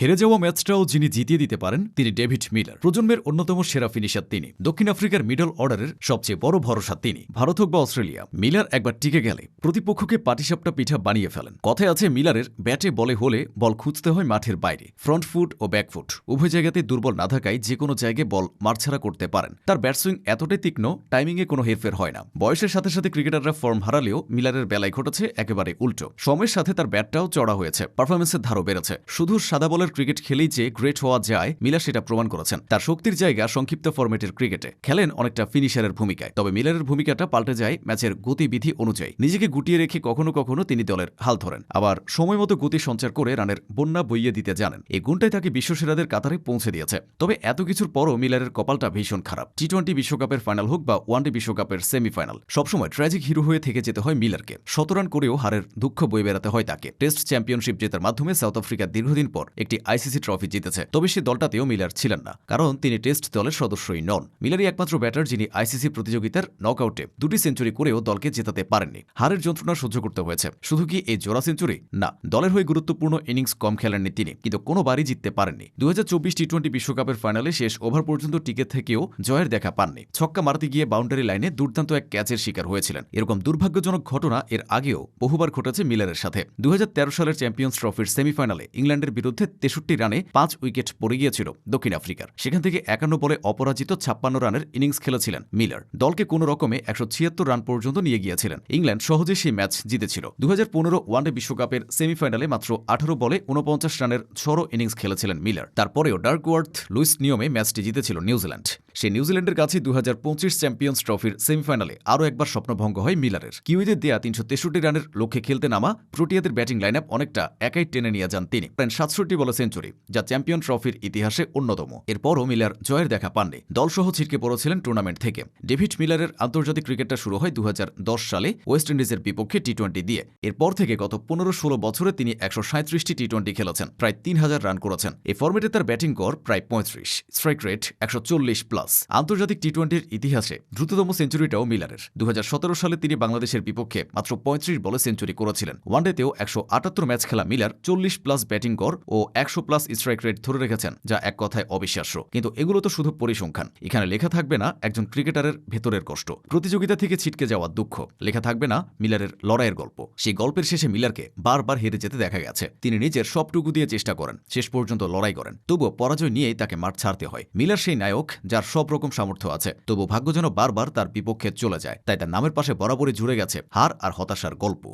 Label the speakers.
Speaker 1: হেরে যাওয়া ম্যাচটাও যিনি জিতিয়ে দিতে পারেন তিনি ডেভিড মিলার। প্রজন্মের অন্যতম সেরা ফিনিশার তিনি। দক্ষিণ আফ্রিকার মিডল অর্ডারের সবচেয়ে বড় ভরসা তিনি। ভারত হোক বা অস্ট্রেলিয়া, মিলার একবার টিকে গেলে প্রতিপক্ষকে পাটিসাপটা পিঠা বানিয়ে ফেলেন। কথায় আছে মিলারের ব্যাটে বলে হলে বল খুঁজতে হয় মাঠের বাইরে। ফ্রন্ট ফুট ও ব্যাক ফুট উভয় জায়গাতে দুর্বল না থাকায় যে কোনো জায়গায় বল মারছাড়া করতে পারেন। তার ব্যাটসুইং এতটাই তীক্ষ্ণ, টাইমিংয়ে কোনো হেরফের হয় না। বয়সের সাথে সাথে ক্রিকেটাররা ফর্ম হারালেও মিলারের বেলায় ঘটেছে একেবারে উল্টো। সময়ের সাথে তার ব্যাটটাও চড়া হয়েছে, পারফরমেন্সের ধারও বেড়েছে। শুধু সাদা বলের ক্রিকেট খেলেই যে গ্রেট হওয়া যায়, মিলার সেটা প্রমাণ করেছেন। তার শক্তির জায়গা সংক্ষিপ্ত ফরম্যাটের ক্রিকেটে, খেলেন অনেকটা ফিনিশারের ভূমিকায়। তবে মিলারের ভূমিকাটা পাল্টে যায় ম্যাচের গতিবিধি অনুযায়ী। নিজেকে গুটিয়ে রেখে কখনো কখনো তিনি দলের হাল ধরেন, আবার সময় মতো গতি সঞ্চার করে রানের বন্যা বইয়ে দিতে জানেন। এই গুণটাই তাকে বিশ্বসেরাদের কাতারে পৌঁছে দিয়েছে। তবে এত কিছুর পরও মিলারের কপালটা ভীষণ খারাপ। টি-20 বিশ্বকাপের ফাইনাল হোক বা ওয়ানডে বিশ্বকাপের সেমিফাইনাল, সবসময় ট্র্যাজিক হিরো হয়ে থেকে যেতে হয় মিলারকে। ১৭ রান করেও হারের দুঃখ বয়ে বেড়াতে হয় তাকে। টেস্ট চ্যাম্পিয়নশিপ জেতার মাধ্যমে সাউথ আফ্রিকা দীর্ঘদিন পর একটি আইসিসি ট্রফি জিতেছে। তবে সে দলটাতেও মিলার ছিলেন না, কারণ তিনি টেস্ট দলের সদস্যই নন। মিলারই একমাত্র ব্যাটার যিনি আইসিসি প্রতিযোগিতার নকআউটে 2টি সেঞ্চুরি করেও দলকে জেতাতে পারেননি। হারের যন্ত্রণা সহ্য করতে হয়েছে। শুধু কি এই জোড়া সেঞ্চুরি? না, দলের হয়ে গুরুত্বপূর্ণ ইনিংস কম খেলেননি তিনি, কিন্তু কোনোবারই জিততে পারেননি। 2024 টি-20 বিশ্বকাপের ফাইনালে শেষ ওভার পর্যন্ত টিকে থেকেও জয়ের দেখা পাননি। ছক্কা মারতে গিয়ে বাউন্ডারি লাইনে দুর্দান্ত এক ক্যাচের শিকার হয়েছিলেন। এরকম দুর্ভাগ্যজনক ঘটনা এর আগেও বহুবার ঘটেছে মিলারের সাথে। 2013 সালের চ্যাম্পিয়ন্স ট্রফির সেমিফাইনালে ইংল্যান্ডের বিরুদ্ধে 63 রানে 5 উইকেট পড়ে গিয়েছিল দক্ষিণ আফ্রিকার। সেখান থেকে 51 বলে অপরাজিত 56 রানের ইনিংস খেলেছিলেন মিলার। দলকে কোনো রকমে 176 রান পর্যন্ত নিয়ে গিয়েছিলেন। ইংল্যান্ড সহজে সেই ম্যাচ জিতেছিল। 2015 ওয়ানডে বিশ্বকাপের সেমিফাইনালে মাত্র 18 বলে 49 রানের ঝড়ো ইনিংস খেলেছিলেন মিলার। তারপরেও ডার্কওয়ার্থ লুইস নিয়মে ম্যাচটি জিতেছিল নিউজিল্যান্ড। সেই নিউজিল্যান্ডের কাছে 2025 চ্যাম্পিয়ন্স ট্রফির সেমিফাইনালে আরও একবার স্বপ্নভঙ্গ হয় মিলারের। কিউইদের দেয়া 363 রানের লক্ষ্যে খেলতে নামা প্রোটিয়াদের ব্যাটিং লাইন আপ অনেকটা একাই টেনে নিয়ে যান তিনি। প্রায় 67 বলে সেঞ্চুরি, যা চ্যাম্পিয়ন ট্রফির ইতিহাসে অন্যতম। এরপরও মিলার জয়ের দেখা পাননি। দলসহ ছিটকে পড়েছিলেন টুর্নামেন্ট থেকে। ডেভিড মিলারের আন্তর্জাতিক ক্রিকেটটা শুরু হয় 2010 সালে ওয়েস্ট ইন্ডিজের বিপক্ষে টি-20 দিয়ে। এরপর থেকে গত 15-16 বছরে তিনি 137টি টি-20 খেলেছেন, প্রায় 3000 রান করেছেন। এই ফরম্যাটে তার ব্যাটিং গড় প্রায় 35, স্ট্রাইক রেট 140+। আন্তর্জাতিক টি-20-র ইতিহাসে দ্রুততম সেঞ্চুরিটাও মিলারের। 2017 সালে তিনি বাংলাদেশের বিপক্ষে মাত্র 35 বলে সেঞ্চুরি করেছিলেন। ওয়ানডেতেও 178 ম্যাচ খেলা মিলার 40+ ব্যাটিং গড় ও 100+ স্ট্রাইক রেট ধরে রেখেছেন, যা এক কথায় অবিশ্বাস্য। কিন্তু এগুলো তো শুধু পরিসংখ্যান। এখানে লেখা থাকবে না একজন ক্রিকেটারের ভেতরের কষ্ট, প্রতিযোগিতা থেকে ছিটকে যাওয়ার দুঃখ। লেখা থাকবে না মিলারের লড়াইয়ের গল্প। সেই গল্পের শেষে মিলারকে বারবার হেরে যেতে দেখা গেছে। তিনি নিজের সবটুকু দিয়ে চেষ্টা করেন, শেষ পর্যন্ত লড়াই করেন, তবুও পরাজয় নিয়েই তাকে মাঠ ছাড়তে হয়। মিলার সেই নায়ক যার সব রকম সামর্থ্য আছে, তবু ভাগ্য যেন বারবার তার বিপক্ষে চলে যায়। তাই তার নামের পাশে বরাবরই জুড়ে গেছে হার আর হতাশার গল্প।